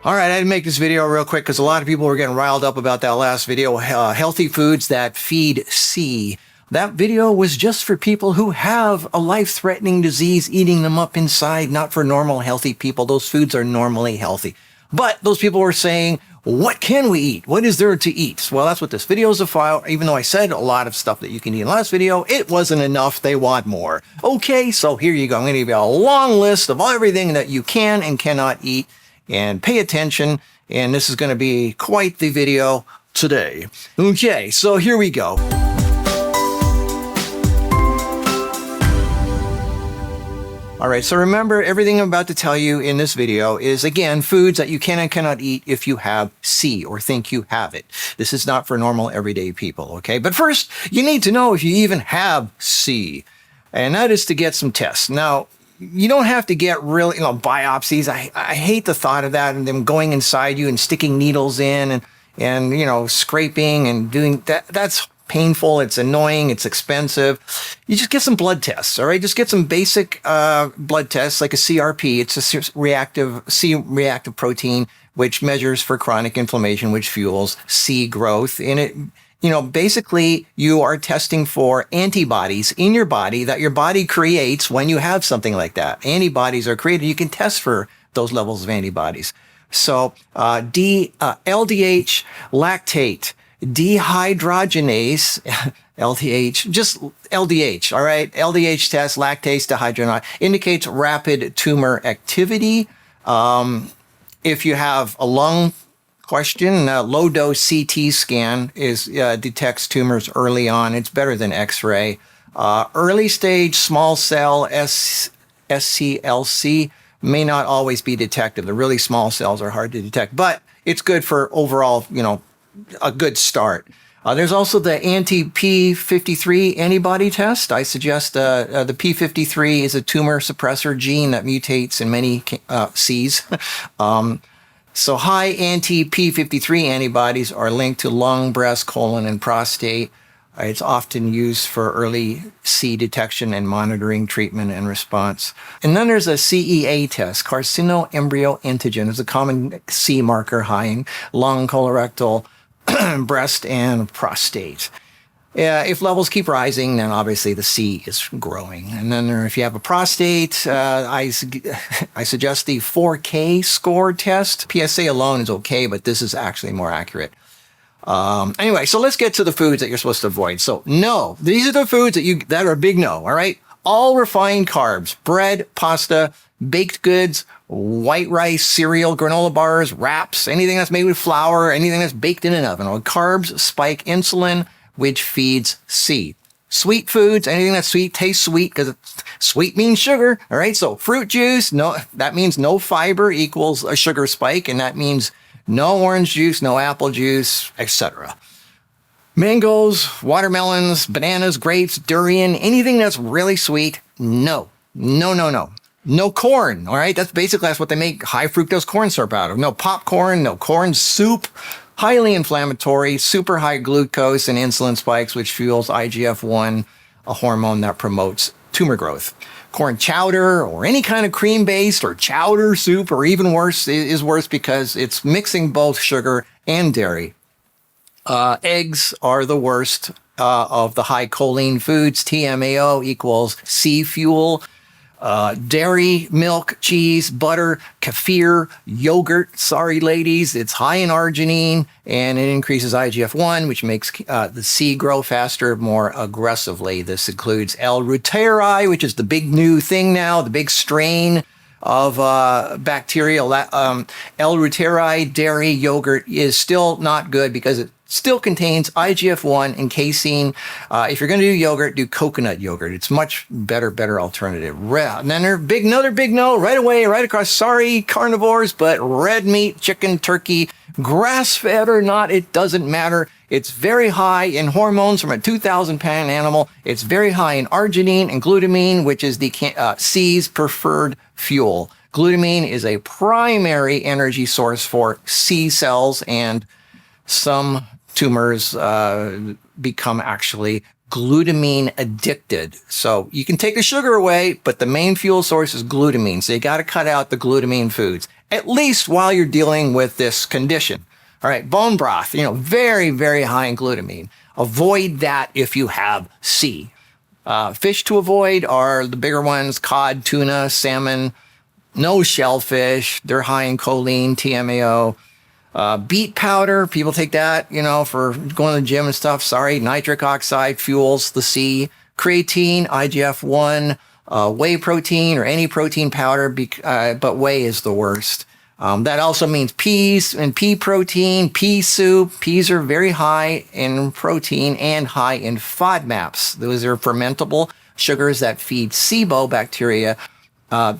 All right, I had to make this video real quick because a lot of people were getting riled up about that last video, healthy foods that feed C. That video was just for people who have a life-threatening disease eating them up inside, not for normal, healthy people. Those foods are normally healthy. But those people were saying, what can we eat? What is there to eat? Well, that's what this video is about. Even though I said a lot of stuff that you can eat in the last video, it wasn't enough. They want more. Okay, so here you go. I'm going to give you a long list of everything that you can and cannot eat. And pay attention, and this is going to be quite the video today. Okay, so here we go. All right, so remember, everything I'm about to tell you in this video is, again, foods that you can and cannot eat if you have C or think you have it. This is not for normal, everyday people, okay? But first, you need to know if you even have C, and that is to get some tests. Now, you don't have to get really, biopsies. I hate the thought of that and them going inside you and sticking needles in and scraping and doing that. That's painful. It's annoying. It's expensive. You just get some blood tests. All right. Just get some basic blood tests like a CRP. It's a C-reactive protein, which measures for chronic inflammation, which fuels C growth. And it, basically you are testing for antibodies in your body that your body creates when you have something like that. Antibodies are created. You can test for those levels of antibodies. So, LDH Lactate Dehydrogenase, LDH, just LDH, all right? LDH test, lactase dehydrogenase, indicates rapid tumor activity. If you have a lung question, low-dose CT scan detects tumors early on. It's better than X-ray. Early-stage small cell SCLC may not always be detected. The really small cells are hard to detect, but it's good for overall, a good start. There's also the Anti-p53 Antibody Test. I suggest the p53 is a tumor suppressor gene that mutates in many Cs. So high anti-p53 antibodies are linked to lung, breast, colon, and prostate. It's often used for early C detection and monitoring treatment and response. And then there's a CEA test, Carcinoembryonic Antigen. It's a common C marker high in lung, colorectal, breast, and prostate. If levels keep rising, then obviously the C is growing. And then if you have a prostate, I suggest the 4K score test. PSA alone is okay, but this is actually more accurate. Anyway, so let's get to the foods that you're supposed to avoid. So no, these are the foods that are a big no, all right? All refined carbs, bread, pasta, baked goods, white rice, cereal, granola bars, wraps, anything that's made with flour, anything that's baked in an oven. Carbs spike insulin, which feeds C. Sweet foods, anything that's sweet tastes sweet because sweet means sugar. All right. So fruit juice, that means no fiber equals a sugar spike. And that means no orange juice, no apple juice, etc. Mangoes, watermelons, bananas, grapes, durian, anything that's really sweet. No. No corn. All right. That's what they make high fructose corn syrup out of. No popcorn, no corn soup. Highly inflammatory, super high glucose and insulin spikes, which fuels IGF-1, a hormone that promotes tumor growth. Corn chowder or any kind of cream-based or chowder soup, or even worse, is worse because it's mixing both sugar and dairy. Eggs are the worst of the high choline foods. TMAO equals C fuel. Dairy, milk, cheese, butter, kefir, yogurt. Sorry, ladies, it's high in arginine and it increases IGF-1, which makes the C grow faster, more aggressively. This includes L-reuteri, which is the big new thing now, the big strain of bacterial. L-reuteri dairy yogurt is still not good because it still contains IGF-1 and casein. If you're going to do yogurt, do coconut yogurt. It's much better alternative. And then another big no right away, right across. Sorry, carnivores, but red meat, chicken, turkey, grass-fed or not, it doesn't matter. It's very high in hormones from a 2,000-pound animal. It's very high in arginine and glutamine, which is the C's preferred fuel. Glutamine is a primary energy source for C cells, and some tumors become actually glutamine addicted. So you can take the sugar away, but the main fuel source is glutamine. So you got to cut out the glutamine foods. at least while you're dealing with this condition. All right, bone broth, very, very high in glutamine. Avoid that if you have C. Fish to avoid are the bigger ones: cod, tuna, salmon. No shellfish. They're high in choline, TMAO. Beet powder, people take that, for going to the gym and stuff. Sorry, nitric oxide fuels the C. Creatine, IGF-1, whey protein or any protein powder, but whey is the worst. That also means peas and pea protein, pea soup. Peas are very high in protein and high in FODMAPs. Those are fermentable sugars that feed SIBO bacteria.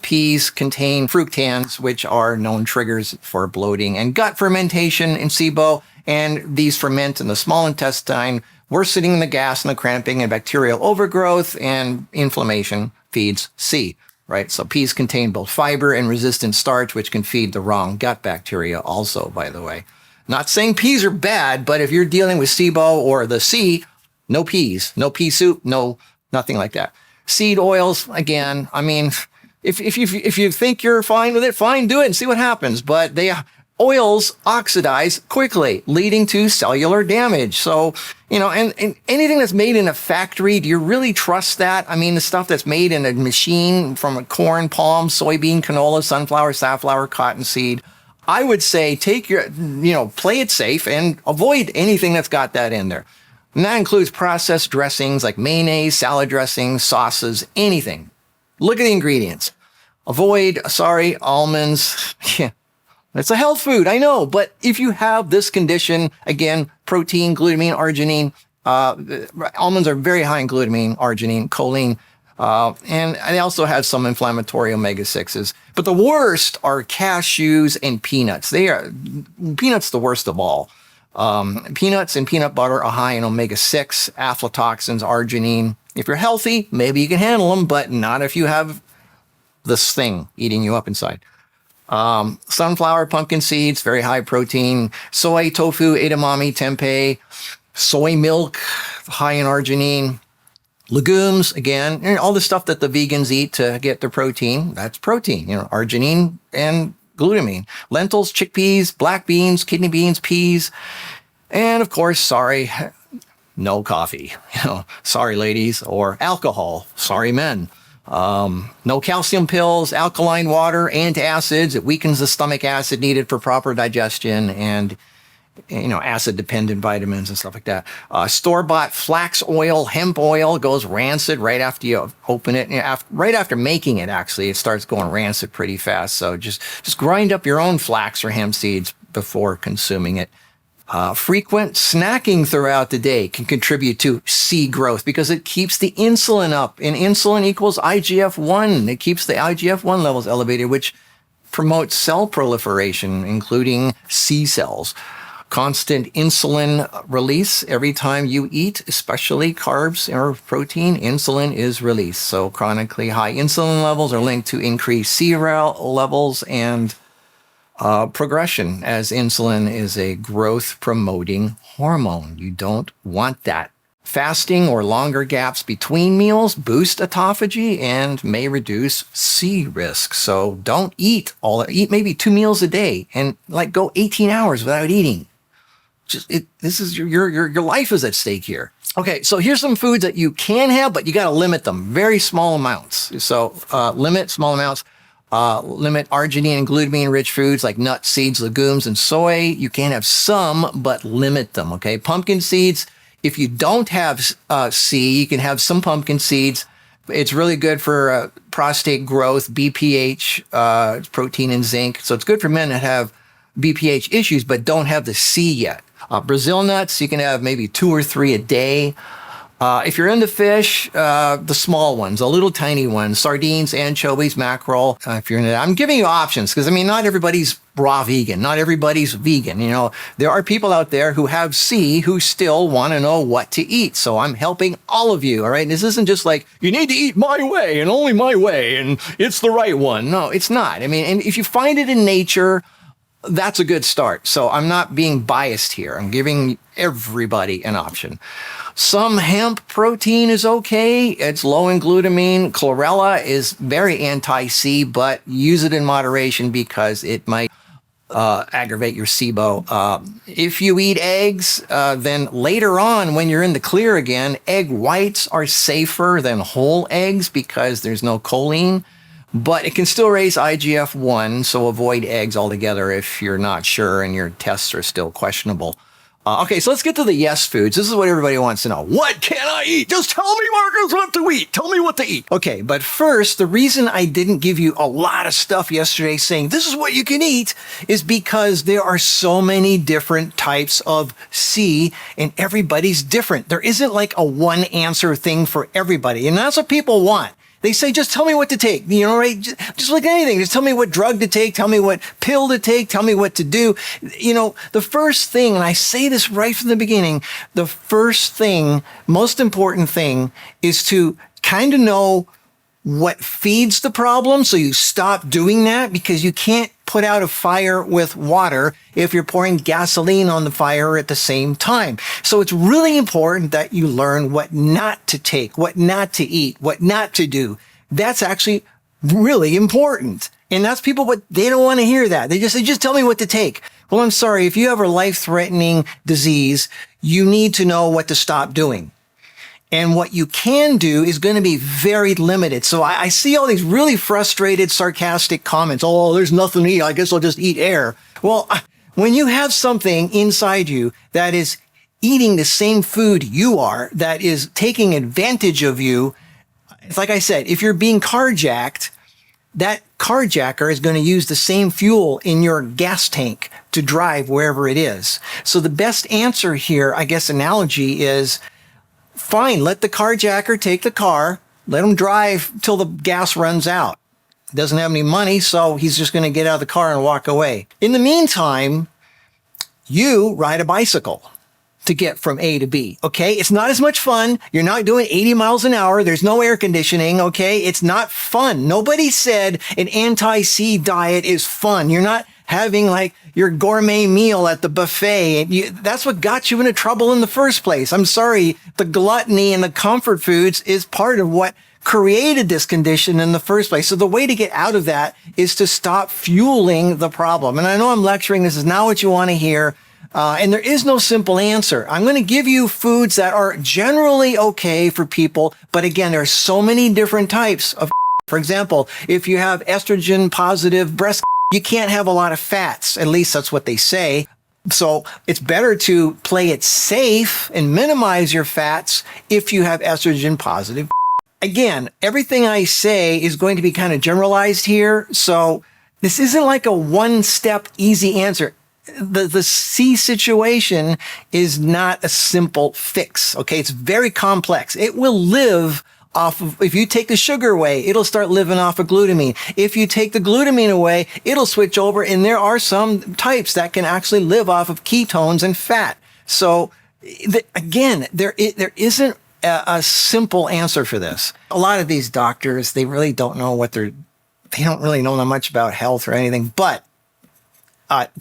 Peas contain fructans, which are known triggers for bloating and gut fermentation in SIBO. And these ferment in the small intestine, worsening the gas and the cramping and bacterial overgrowth, and inflammation feeds C. Right? So peas contain both fiber and resistant starch, which can feed the wrong gut bacteria also, by the way. Not saying peas are bad, but if you're dealing with SIBO or the C, no peas, no pea soup, nothing like that. Seed oils, again, if you think you're fine with it, fine, do it and see what happens. But oils oxidize quickly, leading to cellular damage. So, and anything that's made in a factory, do you really trust that? The stuff that's made in a machine from a corn, palm, soybean, canola, sunflower, safflower, cottonseed, I would say play it safe and avoid anything that's got that in there. And that includes processed dressings like mayonnaise, salad dressings, sauces, anything. Look at the ingredients. Avoid, almonds. Yeah. It's a health food, I know, but if you have this condition, again, protein, glutamine, arginine, almonds are very high in glutamine, arginine, choline, and they also have some inflammatory omega-6s. But the worst are cashews and peanuts. Peanuts the worst of all. Peanuts and peanut butter are high in omega-6, aflatoxins, arginine. If you're healthy, maybe you can handle them, but not if you have this thing eating you up inside. Sunflower, pumpkin seeds, very high protein. Soy, tofu, edamame, tempeh. Soy milk, high in arginine. Legumes, again, and all the stuff that the vegans eat to get their protein, that's protein, arginine and glutamine. Lentils, chickpeas, black beans, kidney beans, peas. And of course, no coffee. Sorry, ladies. Or alcohol. Sorry, men. No calcium pills, alkaline water, antacids. It weakens the stomach acid needed for proper digestion, and acid-dependent vitamins and stuff like that. Store-bought flax oil, hemp oil goes rancid right after you open it. Right after making it, actually, it starts going rancid pretty fast. So just grind up your own flax or hemp seeds before consuming it. Frequent snacking throughout the day can contribute to C growth because it keeps the insulin up, and insulin equals IGF-1. It keeps the IGF-1 levels elevated, which promotes cell proliferation, including C cells. Constant insulin release every time you eat, especially carbs or protein, insulin is released. So chronically high insulin levels are linked to increased CRP levels and progression, as insulin is a growth-promoting hormone. You don't want that. Fasting or longer gaps between meals boost autophagy and may reduce C risk. So don't eat maybe 2 meals a day and go 18 hours without eating. This is your life is at stake here. Okay, so here's some foods that you can have, but you got to limit them. Very small amounts. So limit small amounts. Limit arginine and glutamine-rich foods like nuts, seeds, legumes, and soy. You can have some, but limit them, okay? Pumpkin seeds, if you don't have C, you can have some pumpkin seeds. It's really good for prostate growth, BPH, protein and zinc. So it's good for men that have BPH issues but don't have the C yet. Brazil nuts, you can have maybe 2 or 3 a day. If you're into fish, the small ones, the little tiny ones, sardines, anchovies, mackerel. If you're into that, I'm giving you options because not everybody's raw vegan. Not everybody's vegan. There are people out there who have C who still want to know what to eat. So I'm helping all of you. All right. This isn't just like you need to eat my way and only my way and it's the right one. No, it's not. And if you find it in nature, that's a good start. So I'm not being biased here. I'm giving everybody an option. Some hemp protein is okay. It's low in glutamine. Chlorella is very anti-C, but use it in moderation because it might aggravate your SIBO. If you eat eggs, then later on when you're in the clear again, egg whites are safer than whole eggs because there's no choline, but it can still raise IGF-1, so avoid eggs altogether if you're not sure and your tests are still questionable. Okay, so let's get to the yes foods. This is what everybody wants to know. What can I eat? Just tell me, Marcus, what to eat. Tell me what to eat. Okay, but first, the reason I didn't give you a lot of stuff yesterday saying this is what you can eat is because there are so many different types of C and everybody's different. There isn't like a one answer thing for everybody. And that's what people want. They say, just tell me what to take, you know, right? Just like anything. Just tell me what drug to take. Tell me what pill to take. Tell me what to do. You know, the first thing, and I say this right from the beginning, the first thing, most important thing is to kind of know what feeds the problem. So you stop doing that because you can't put out a fire with water if you're pouring gasoline on the fire at the same time. So it's really important that you learn what not to take, what not to eat, what not to do. That's actually really important. And that's people, what they don't want to hear that. They just tell me what to take. Well, I'm sorry. If you have a life-threatening disease, you need to know what to stop doing. And what you can do is going to be very limited. So I see all these really frustrated, sarcastic comments. Oh, there's nothing to eat. I guess I'll just eat air. Well, when you have something inside you that is eating the same food you are, that is taking advantage of you, it's like I said, if you're being carjacked, that carjacker is going to use the same fuel in your gas tank to drive wherever it is. So the best answer here, I guess, analogy is, fine, let the carjacker take the car, let him drive till the gas runs out. He doesn't have any money, so he's just going to get out of the car and walk away. In the meantime, you ride a bicycle to get from A to B, okay? It's not as much fun. You're not doing 80 miles an hour. There's no air conditioning, okay? It's not fun. Nobody said an anti-C diet is fun. You're not having like your gourmet meal at the buffet. That's what got you into trouble in the first place. I'm sorry. The gluttony and the comfort foods is part of what created this condition in the first place. So the way to get out of that is to stop fueling the problem. And I know I'm lecturing. This is not what you want to hear. And there is no simple answer. I'm going to give you foods that are generally okay for people. But again, there are so many different types of, for example, if you have estrogen positive breast, you can't have a lot of fats. At least that's what they say. So it's better to play it safe and minimize your fats if you have estrogen positive. Again, everything I say is going to be kind of generalized here. So this isn't like a one-step easy answer. The C situation is not a simple fix. Okay. It's very complex. It will live off of, if you take the sugar away, it'll start living off of glutamine. If you take the glutamine away, it'll switch over. And there are some types that can actually live off of ketones and fat. So again, there isn't a simple answer for this. A lot of these doctors, they really don't know they don't really know that much about health or anything, but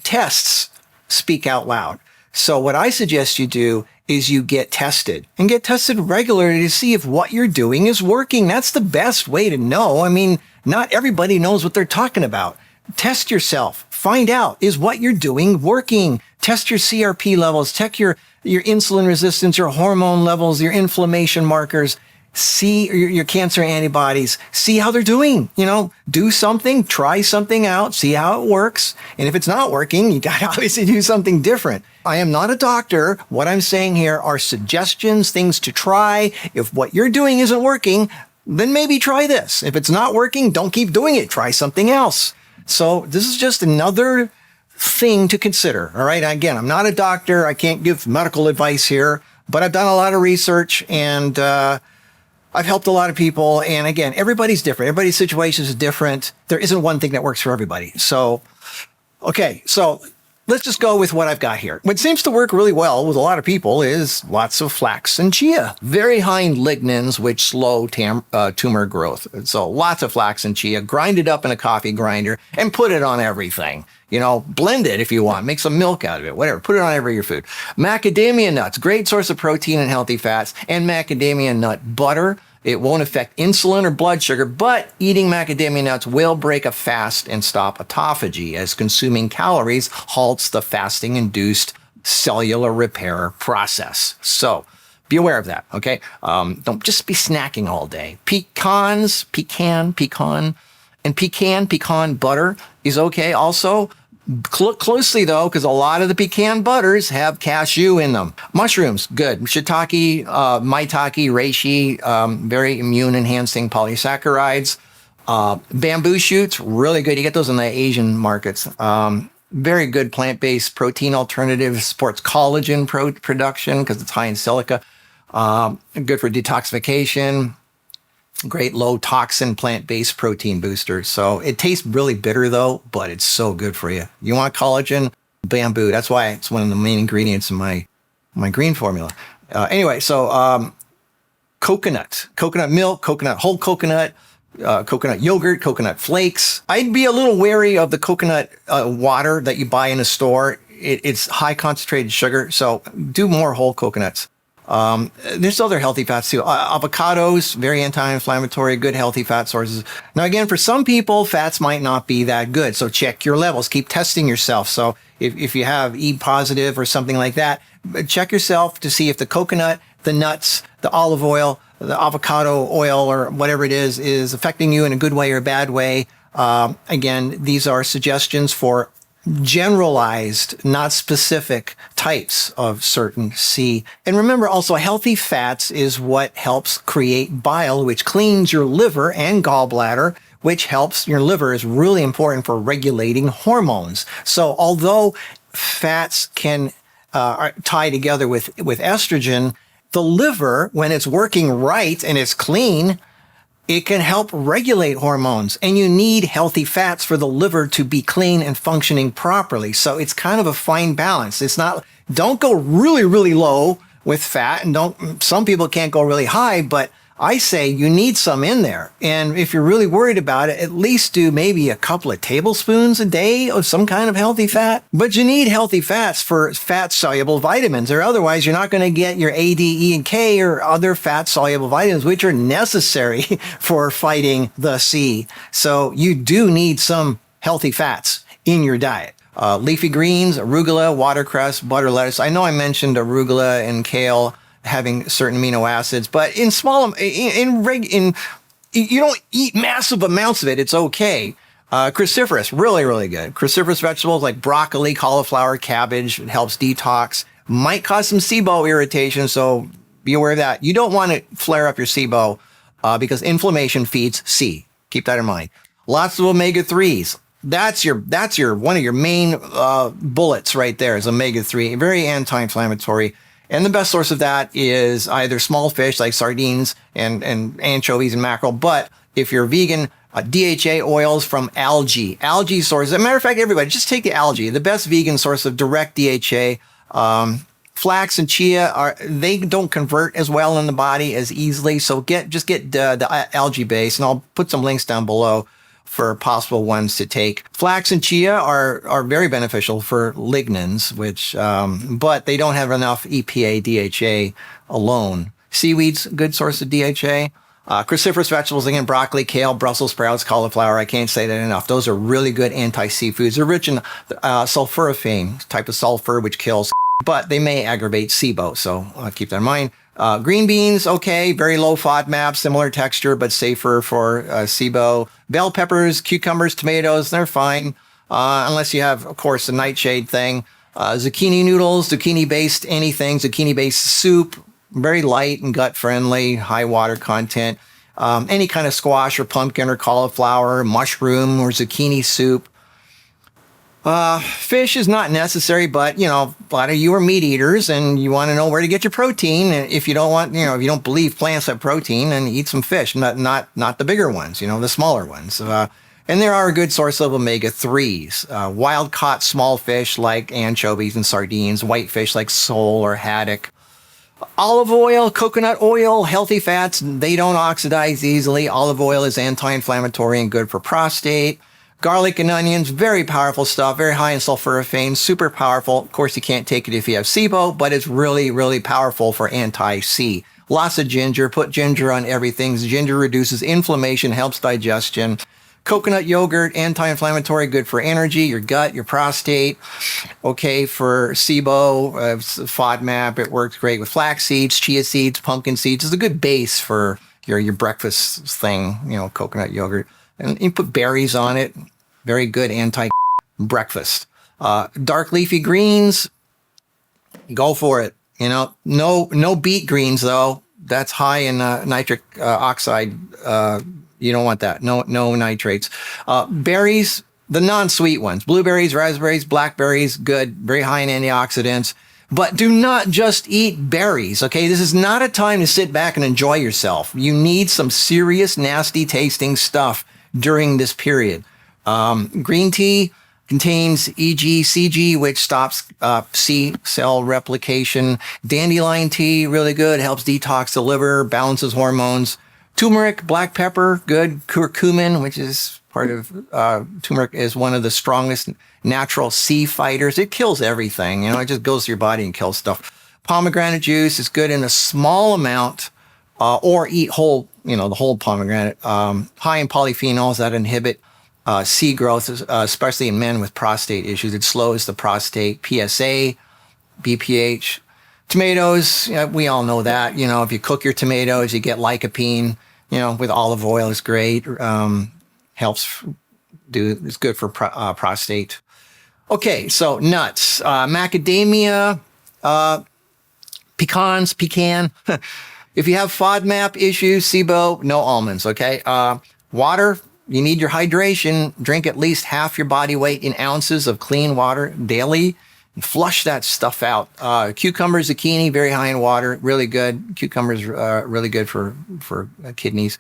tests speak out loud. So what I suggest you do is you get tested and get tested regularly to see if what you're doing is working. That's the best way to know. I mean, not everybody knows what they're talking about. Test yourself. Find out, is what you're doing working? Test your CRP levels. Check your insulin resistance, your hormone levels, your inflammation markers. See your cancer antibodies, see how they're doing, do something, try something out, see how it works. And if it's not working, you got to obviously do something different. I am not a doctor. What I'm saying here are suggestions, things to try. If what you're doing isn't working, then maybe try this. If it's not working, don't keep doing it. Try something else. So this is just another thing to consider. All right. Again, I'm not a doctor. I can't give medical advice here, but I've done a lot of research and, I've helped a lot of people. And again, everybody's different. Everybody's situation is different. There isn't one thing that works for everybody. So, okay. So let's just go with what I've got here. What seems to work really well with a lot of people is lots of flax and chia. Very high in lignans, which slow tumor growth. So lots of flax and chia. Grind it up in a coffee grinder and put it on everything. You know, blend it if you want. Make some milk out of it. Whatever. Put it on every your food. Macadamia nuts. Great source of protein and healthy fats. And macadamia nut butter. It won't affect insulin or blood sugar, but eating macadamia nuts will break a fast and stop autophagy, as consuming calories halts the fasting-induced cellular repair process. So be aware of that, okay? Don't just be snacking all day. Pecan butter is okay also. Look closely, though, because a lot of the pecan butters have cashew in them. Mushrooms, good. Shiitake, maitake, reishi, very immune-enhancing polysaccharides. Bamboo shoots, really good. You get those in the Asian markets. Very good plant-based protein alternative. Supports collagen production because it's high in silica. Good for detoxification. Great low toxin plant-based protein booster. So it tastes really bitter though, but it's so good for you. You want collagen? Bamboo. That's why it's one of the main ingredients in my green formula. Anyway, so coconut milk, whole coconut, coconut yogurt, coconut flakes. I'd be a little wary of the coconut water that you buy in a store. It's high concentrated sugar, so do more whole coconuts. There's other healthy fats too. Avocados, very anti-inflammatory, good healthy fat sources. Now again, for some people, fats might not be that good. So check your levels, keep testing yourself. So if you have E positive or something like that, check yourself to see if the coconut, the nuts, the olive oil, the avocado oil, or whatever it is affecting you in a good way or a bad way. Again, these are suggestions for generalized, not specific types of certain C. And remember also, healthy fats is what helps create bile, which cleans your liver and gallbladder, which helps your liver is really important for regulating hormones. So although fats can tie together with estrogen, the liver, when it's working right and it's clean, it can help regulate hormones, and you need healthy fats for the liver to be clean and functioning properly. So it's kind of a fine balance. It's not, don't go really, really low with fat, and some people can't go really high, but I say you need some in there. And if you're really worried about it, at least do maybe a couple of tablespoons a day of some kind of healthy fat. But you need healthy fats for fat-soluble vitamins, or otherwise you're not going to get your A, D, E, and K or other fat-soluble vitamins, which are necessary for fighting the C. So you do need some healthy fats in your diet. Leafy greens, arugula, watercress, butter lettuce. I know I mentioned arugula and kale having certain amino acids, but in small, you don't eat massive amounts of it. It's okay. Cruciferous, really, really good. Cruciferous vegetables like broccoli, cauliflower, cabbage, it helps detox. Might cause some SIBO irritation, so be aware of that. You don't want to flare up your SIBO because inflammation feeds C. Keep that in mind. Lots of omega-3s. That's your one of your main bullets right there is omega-3. Very anti-inflammatory. And the best source of that is either small fish like sardines and anchovies and mackerel. But if you're vegan, DHA oils from algae sources. As a matter of fact, everybody, just take the algae. The best vegan source of direct DHA. Flax and chia they don't convert as well in the body as easily. So just get the algae base, and I'll put some links down below for possible ones to take. Flax and chia are very beneficial for lignans, but they don't have enough EPA, DHA alone. Seaweeds, good source of DHA. Cruciferous vegetables, again, broccoli, kale, Brussels sprouts, cauliflower. I can't say that enough. Those are really good anti-seafoods. They're rich in sulforaphane, type of sulfur, which kills, but they may aggravate SIBO, so keep that in mind. Green beans, okay, very low FODMAP, similar texture, but safer for SIBO. Bell peppers, cucumbers, tomatoes, they're fine, unless you have, of course, the nightshade thing. Zucchini noodles, zucchini-based anything, zucchini-based soup, very light and gut-friendly, high water content. Any kind of squash or pumpkin or cauliflower, mushroom or zucchini soup. Fish is not necessary, but, a lot of you are meat eaters and you want to know where to get your protein. And if you don't want, if you don't believe plants have protein, then eat some fish, not the bigger ones, the smaller ones. And they are a good source of omega-3s. Wild-caught small fish like anchovies and sardines, whitefish like sole or haddock. Olive oil, coconut oil, healthy fats, they don't oxidize easily. Olive oil is anti-inflammatory and good for prostate. Garlic and onions, very powerful stuff, very high in sulforaphane, super powerful. Of course, you can't take it if you have SIBO, but it's really, really powerful for anti-C. Lots of ginger, put ginger on everything. Ginger reduces inflammation, helps digestion. Coconut yogurt, anti-inflammatory, good for energy, your gut, your prostate. Okay, for SIBO, FODMAP, it works great with flax seeds, chia seeds, pumpkin seeds. It's a good base for your breakfast thing, coconut yogurt. And you put berries on it. Very good anti-breakfast. Dark leafy greens, go for it. No beet greens, though. That's high in nitric oxide. You don't want that. No nitrates. Berries, the non-sweet ones. Blueberries, raspberries, blackberries, good. Very high in antioxidants. But do not just eat berries, okay? This is not a time to sit back and enjoy yourself. You need some serious, nasty tasting stuff during this period. Green tea contains EGCG, which stops C cell replication. Dandelion tea, really good, helps detox the liver, balances hormones. Turmeric, black pepper, good. Curcumin, which is part of turmeric, is one of the strongest natural C fighters. It kills everything. It just goes to your body and kills stuff. Pomegranate juice is good in a small amount, or eat whole, the whole pomegranate. High in polyphenols that inhibit C growth, especially in men with prostate issues. It slows the prostate. PSA, BPH. Tomatoes, we all know that. If you cook your tomatoes, you get lycopene. With olive oil is great. It's good for prostate. Okay, so nuts, macadamia, pecan. If you have FODMAP issues, SIBO, no almonds. Okay, water. You need your hydration. Drink at least half your body weight in ounces of clean water daily. And flush that stuff out. Cucumbers, zucchini, very high in water, really good. Cucumbers, really good for kidneys.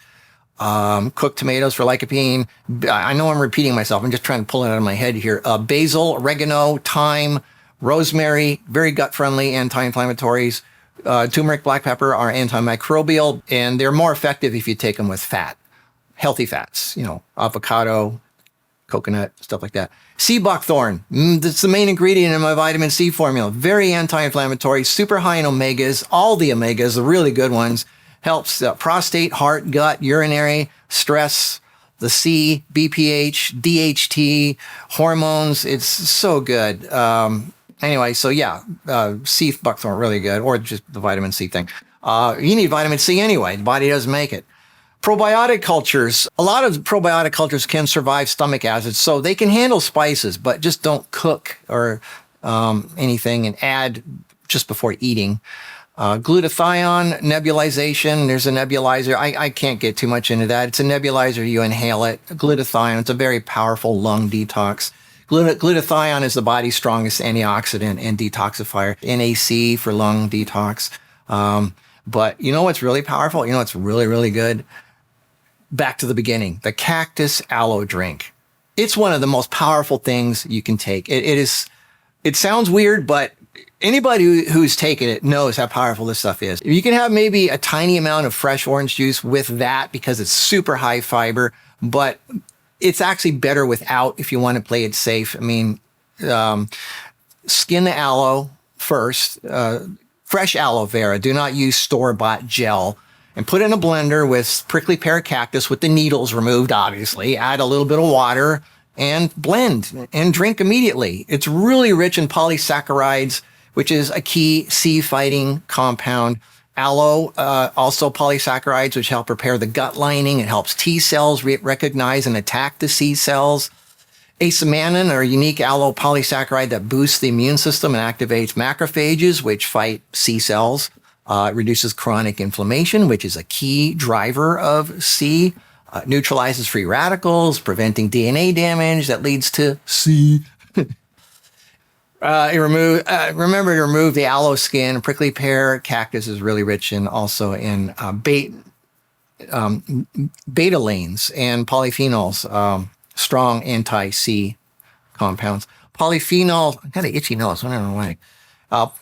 Cooked tomatoes for lycopene. I know I'm repeating myself. I'm just trying to pull it out of my head here. Basil, oregano, thyme, rosemary, very gut-friendly anti-inflammatories. Turmeric, black pepper are antimicrobial, and they're more effective if you take them with fat, healthy fats, avocado, coconut, stuff like that. Sea buckthorn, that's the main ingredient in my vitamin C formula. Very anti-inflammatory, super high in omegas, all the omegas, the really good ones. Helps prostate, heart, gut, urinary, stress, the C, BPH, DHT, hormones. It's so good. Anyway, so yeah, sea buckthorn, really good, or just the vitamin C thing. You need vitamin C anyway. The body doesn't make it. Probiotic cultures. A lot of probiotic cultures can survive stomach acids, so they can handle spices, but just don't cook or anything and add just before eating. Glutathione nebulization. There's a nebulizer. I can't get too much into that. It's a nebulizer. You inhale it. Glutathione. It's a very powerful lung detox. Glutathione is the body's strongest antioxidant and detoxifier. NAC for lung detox. But you know what's really powerful? What's really, really good? Back to the beginning. The cactus aloe drink. It's one of the most powerful things you can take. It sounds weird, but anybody who's taken it knows how powerful this stuff is. You can have maybe a tiny amount of fresh orange juice with that because it's super high fiber, but it's actually better without if you want to play it safe. Skin the aloe first. Fresh aloe vera. Do not use store-bought gel. And put it in a blender with prickly pear cactus with the needles removed, obviously. Add a little bit of water and blend and drink immediately. It's really rich in polysaccharides, which is a key C-fighting compound. Aloe, also polysaccharides, which help repair the gut lining. It helps T cells recognize and attack the C cells. Acemanin, or a unique aloe polysaccharide that boosts the immune system and activates macrophages, which fight C cells. It reduces chronic inflammation, which is a key driver of C. Neutralizes free radicals, preventing DNA damage that leads to C. Remember to remove the aloe skin. Prickly pear cactus is really rich in betalains and polyphenols. strong anti-C compounds. Polyphenol, I got an itchy nose, I don't know why.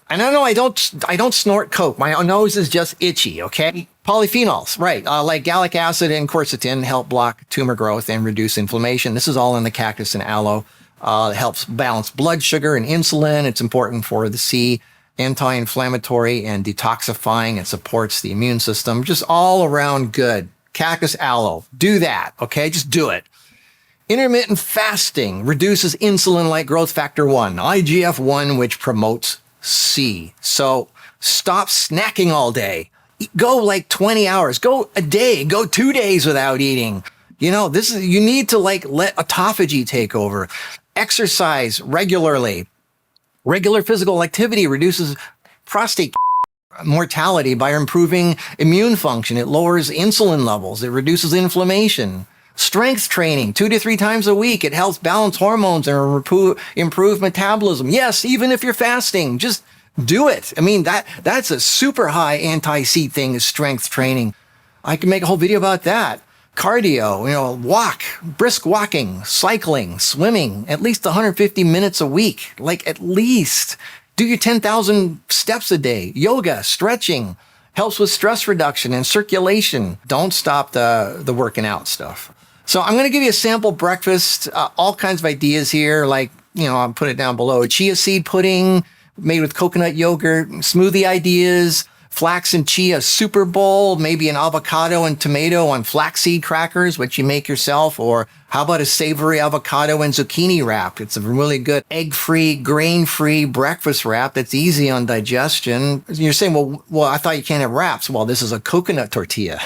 And I know I don't snort Coke. My nose is just itchy, okay? Polyphenols, right. Like gallic acid and quercetin help block tumor growth and reduce inflammation. This is all in the cactus and aloe. It helps balance blood sugar and insulin. It's important for the C, anti-inflammatory and detoxifying. It supports the immune system. Just all around good. Cactus aloe, do that, okay? Just do it. Intermittent fasting reduces insulin-like growth factor 1, IGF-1, which promotes C. So stop snacking all day. Go like 20 hours. Go a day. Go 2 days without eating. You know, you need to like let autophagy take over. Exercise regularly. Regular physical activity reduces prostate mortality by improving immune function. It lowers insulin levels. It reduces inflammation. Strength training 2 to 3 times a week. It helps balance hormones and improve metabolism. Yes, even if you're fasting, just do it. I mean, that's a super high anti-C thing is strength training. I can make a whole video about that. Cardio, you know, brisk walking, cycling, swimming, at least 150 minutes a week. Like at least do your 10,000 steps a day. Yoga, stretching, helps with stress reduction and circulation. Don't stop the working out stuff. So I'm going to give you a sample breakfast, all kinds of ideas here. Like, you know, I'll put it down below. Chia seed pudding made with coconut yogurt, smoothie ideas, flax and chia super bowl, maybe an avocado and tomato on flaxseed crackers, which you make yourself. Or how about a savory avocado and zucchini wrap? It's a really good egg-free, grain-free breakfast wrap that's easy on digestion. You're saying, well, I thought you can't have wraps. Well, this is a coconut tortilla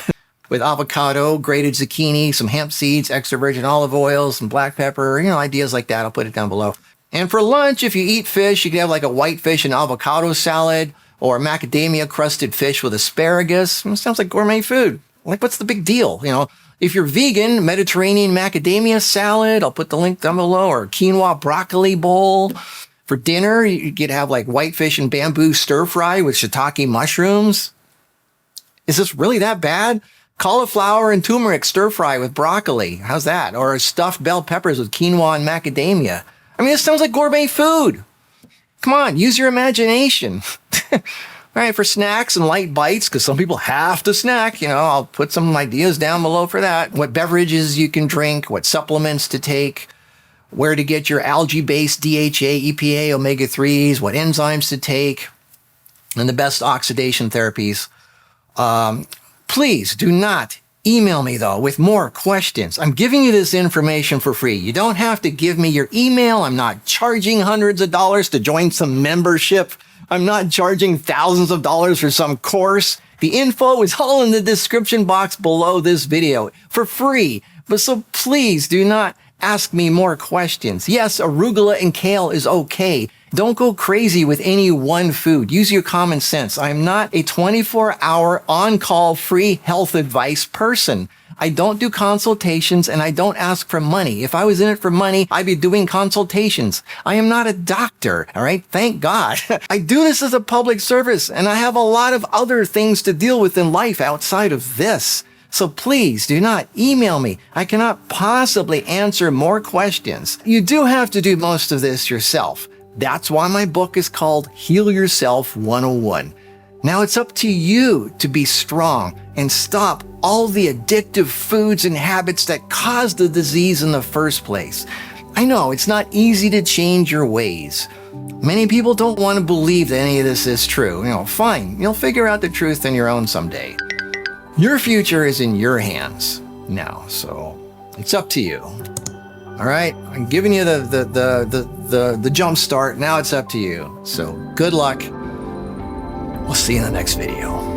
with avocado, grated zucchini, some hemp seeds, extra virgin olive oil, some black pepper, you know, ideas like that. I'll put it down below. And for lunch, if you eat fish, you can have like a white fish and avocado salad or macadamia crusted fish with asparagus. It sounds like gourmet food. Like, what's the big deal? You know, if you're vegan, Mediterranean macadamia salad, I'll put the link down below, or quinoa broccoli bowl. For dinner, you could have like whitefish and bamboo stir fry with shiitake mushrooms. Is this really that bad? Cauliflower and turmeric stir fry with broccoli. How's that? Or stuffed bell peppers with quinoa and macadamia. I mean, this sounds like gourmet food. Come on, use your imagination. All right, for snacks and light bites, because some people have to snack, you know, I'll put some ideas down below for that. What beverages you can drink, what supplements to take, where to get your algae-based DHA, EPA, omega-3s, what enzymes to take, and the best oxidation therapies. Please do not email me, though, with more questions. I'm giving you this information for free. You don't have to give me your email. I'm not charging hundreds of dollars to join some membership. I'm not charging thousands of dollars for some course. The info is all in the description box below this video for free. But so please do not ask me more questions. Yes, arugula and kale is okay. Don't go crazy with any one food. Use your common sense. I'm not a 24-hour on-call free health advice person. I don't do consultations and I don't ask for money. If I was in it for money, I'd be doing consultations. I am not a doctor, all right? Thank God. I do this as a public service and I have a lot of other things to deal with in life outside of this. So please do not email me. I cannot possibly answer more questions. You do have to do most of this yourself. That's why my book is called Heal Yourself 101. Now it's up to you to be strong and stop all the addictive foods and habits that caused the disease in the first place. I know it's not easy to change your ways. Many people don't want to believe that any of this is true. You know, fine, you'll figure out the truth on your own someday. Your future is in your hands now, so it's up to you. All right, I'm giving you the jump start. Now it's up to you. So good luck. We'll see you in the next video.